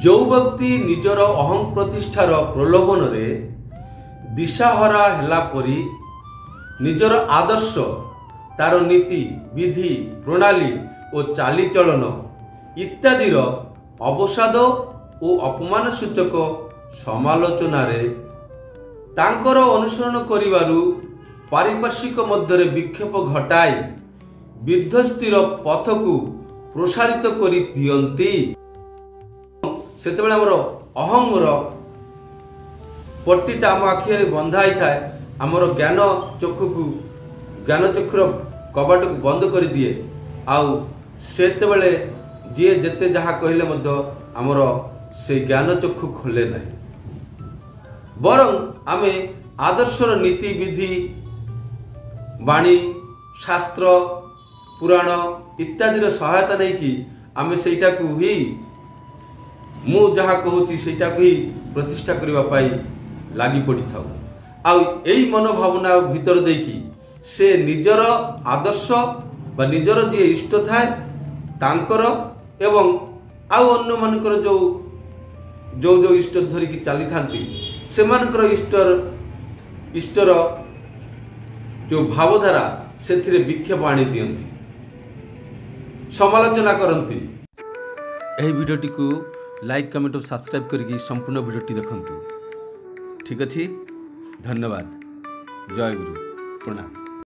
जो व्यक्ति निजर अहं प्रतिष्ठार प्रलोभन रे दिशाहरा हेला परी निजर आदर्श तार नीति विधि प्रणाली और चालीचलन इत्यादिर अवसाद और अपमान सूचक समालोचना रे तांकर अनुसरण करिवारु पारिपार्श्विक मध्य विक्षेप घटाई विध्वस्तिर पथ को प्रसारित करि दियंती सेतेबेले हमर अहंर पट्टीटा आम आखिरे बंधा थाए आमर ज्ञान चक्षुर कबाट को बंद कर दिए आउ सेतेबेले जी जेते जहा कहले मध्य आमर से ज्ञान चक्षु खोले नहीं बरं आमे आदर्शर नीति विधि वाणी शास्त्र पुराण इत्यादि सहायता नहीं कि आमे सेटा को ही मु जहा कहूची सेटा को ही प्रतिष्ठा करबा पाई लागी पड़ी थाउ आ एई मनोभावना भीतर देकी से निजर आदर्श बा निजर जे इष्ट थाए तांकर एवं आउ अन्य मानकर जो जो जो इष्ट धरिकी चली थांती से मानकर इष्टर जो भावधारा से विक्षेप आनी दियंती समालोचना करती। यही वीडियोटी को लाइक कमेंट और सब्सक्राइब करके संपूर्ण वीडियोटी देखंतु। ठीक अच्छी, धन्यवाद। जय गुरु, प्रणाम।